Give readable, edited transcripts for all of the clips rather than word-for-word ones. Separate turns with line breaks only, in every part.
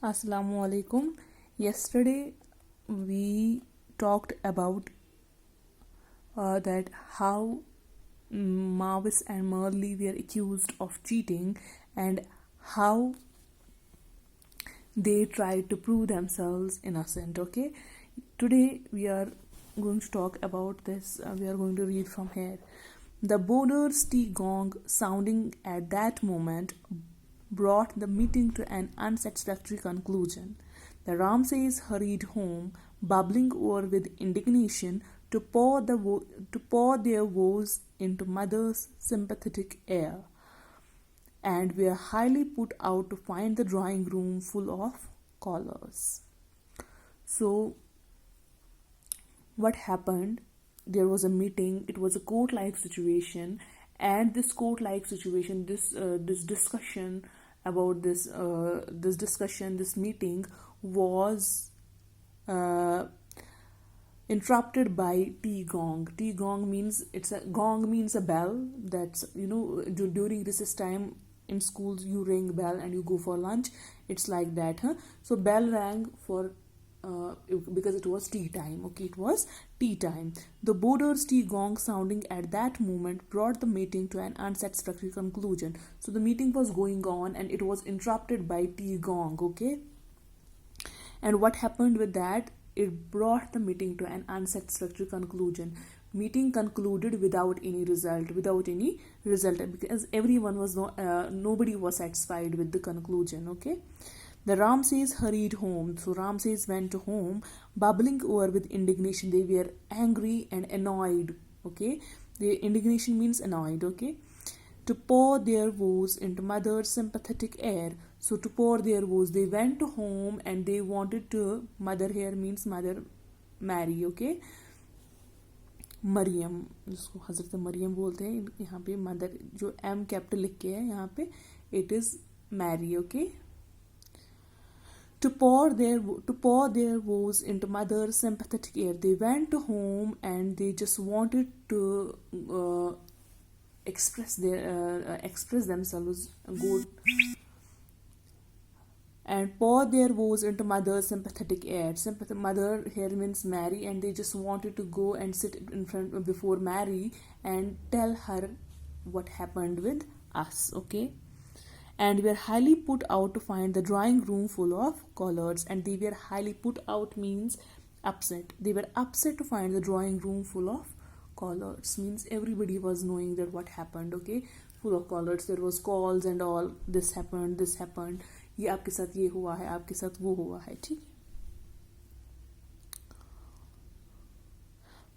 Assalamu alaikum. Yesterday we talked about that how Mavis and Merle were accused of cheating and how they tried to prove themselves innocent. Okay, today we are going to talk about this. We are going to read from here. The boarder's tea gong sounding at that moment brought the meeting to an unsatisfactory conclusion. The Ramsays hurried home, bubbling over with indignation, to pour their woes into Mother's sympathetic ear, and were highly put out to find the drawing room full of callers. So, what happened? There was a meeting. It was a court-like situation, and this court-like situation, this discussion about this meeting was uh, interrupted by tea gong. Tea gong means means a bell. That's during recess time in schools you ring bell and you go for lunch. It's like that, huh? So bell rang for because it was tea time. Okay, it was tea time. The boarder's tea gong sounding at that moment brought the meeting to an unsatisfactory conclusion. So the meeting was going on and it was interrupted by tea gong. Okay, and what happened with that? It brought the meeting to an unsatisfactory conclusion. Meeting concluded without any result, because everyone was nobody was satisfied with the conclusion. Okay, the Ramsays hurried home. So Ramsays went home, bubbling over with indignation. They were angry and annoyed. Okay, the indignation means annoyed. Okay, to pour their woes into Mother's sympathetic air. So to pour their woes, they went to home and they wanted to. Mother here means Mother Mary. Okay, Maryam, जिसको हज़रत मरियम बोलते हैं, यहाँ पे mother जो M capital लिख के है यहाँ पे, it is marry. Okay, to pour their woes into Mother's sympathetic ear. They went home and they just wanted to express themselves, go and pour their woes into Mother's sympathetic ear. Mother here means Mary, and they just wanted to go and sit in front before Mary and tell her what happened with us. Okay, and were highly put out to find the drawing room full of callers. And they were highly put out means upset. They were upset to find the drawing room full of callers, means everybody was knowing that what happened. Okay, full of callers, there was calls and all, this happened, ये आपके साथ ये हुआ है, आपके साथ वो हुआ है. ठीक है.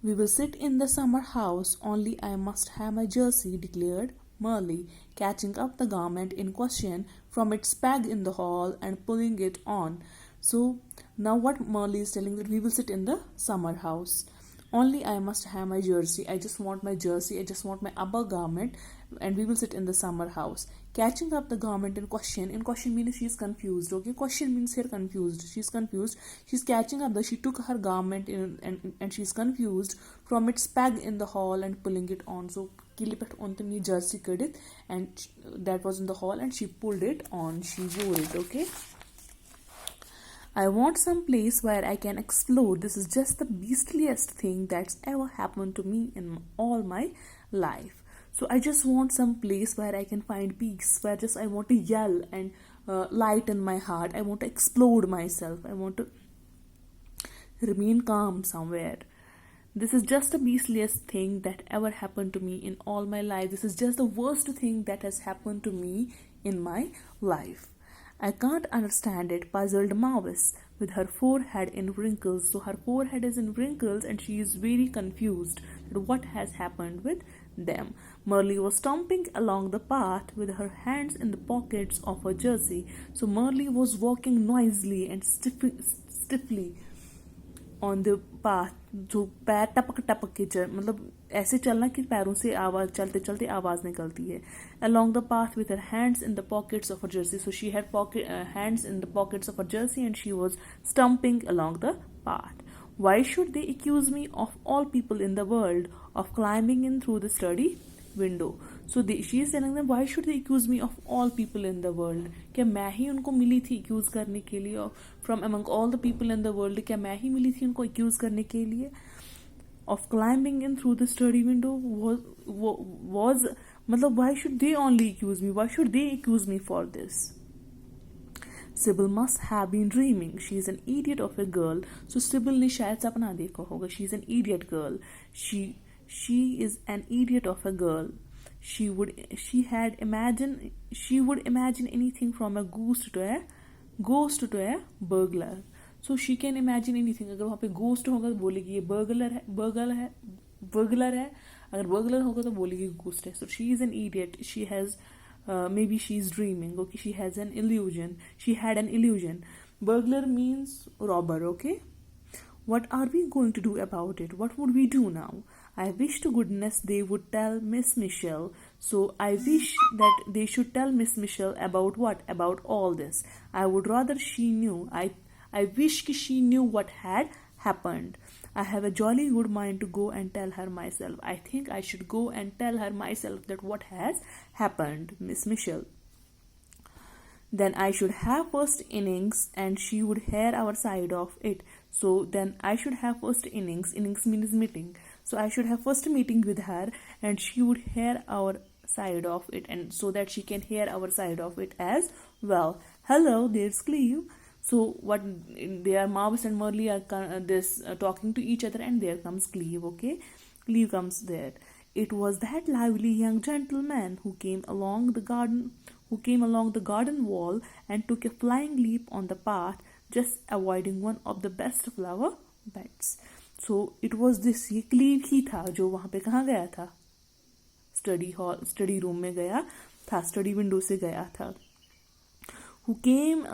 We will sit in the summer house, only I must have my jersey, declared Merle, catching up the garment in question from its peg in the hall and pulling it on. So now what Merle is telling, that we will sit in the summer house. Only I must have my jersey. I just want my jersey. I just want my upper garment, and we will sit in the summer house. Catching up the garment in question. In question means she is confused. Okay, question means here confused. She is confused. She's catching up she took her garment in, and she's confused from its peg in the hall and pulling it on. So kilipet on the jersey credit, and that was in the hall and she pulled it on. She wore it. Okay. I want some place where I can explore. This is just the beastliest thing that's ever happened to me in all my life. So I just want some place where I can find peace, where just I want to yell and lighten my heart. I want to explode myself. I want to remain calm somewhere. This is just the beastliest thing that ever happened to me in all my life. This is just the worst thing that has happened to me in my life. I can't understand it, puzzled Mavis, with her forehead in wrinkles. So her forehead is in wrinkles and she is very confused at what has happened with them. Merle was stomping along the path with her hands in the pockets of her jersey. So Merle was walking noisily and stiffly on the path. जो पैर टपक टपक के चल, मतलब ऐसे चलना कि पैरों से आवाज, चलते चलते आवाज निकलती है. Along the path with her hands in the pockets of her jersey. So she had hands in the pockets of her jersey and she was stumping along the path. Why should they accuse me, of all people in the world, of climbing in through the study window? So she is telling them, why should they accuse me of all people in the world? क्या मैं ही उनको मिली थी accuse करने के लिए? From among all the people in the world, क्या मैं ही मिली थी उनको accuse करने के लिए? Of climbing in through the study window was मतलब why should they only accuse me? Why should they accuse me for this? Sybil must have been dreaming. She is an idiot of a girl. So Sybil ने शायद सपना देखा होगा. She is an idiot girl. She is an idiot of a girl. She would imagine anything from a ghost to a burglar. So she can imagine anything. अगर वहाँ पे ghost होगा तो बोलेगी ये burglar है. अगर burglar होगा तो बोलेगी ghost है. So she is an idiot. She has maybe she is dreaming. Okay, she has an illusion. She had an illusion. Burglar means robber. Okay. What are we going to do about it? What would we do now? I wish to goodness they would tell Miss Mitchell. So I wish that they should tell Miss Mitchell about what? About all this. I would rather she knew. I wish she knew what had happened. I have a jolly good mind to go and tell her myself. I think I should go and tell her myself that what has happened, Miss Mitchell. Then I should have first innings and she would hear our side of it. So then I should have first innings. Innings means meeting. So I should have first meeting with her and she would hear our side of it, and so that she can hear our side of it as well. Hello, there's Cleve. So what they are, Mavis and Merle are talking to each other, and there comes Cleve. Okay, Cleve comes there. It was that lively young gentleman who came along the garden wall and took a flying leap on the path, just avoiding one of the best flower beds. So it was this, ये Cleve ही था जो वहाँ पे कहाँ गया था, study room में गया था, स्टडी विंडो से गया था. Who came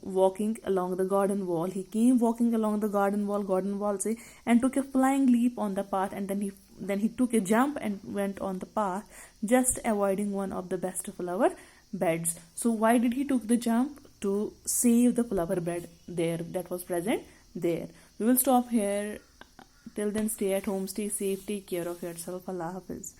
walking along the garden wall. He came walking along the garden wall say, and took a flying leap on the path, and then he took a jump and went on the path, just avoiding one of the best flower beds. So why did he took the jump? To save the flower bed there that was present there. We will stop here. Till then, stay at home, stay safe, take care of yourself. Allah Hafiz.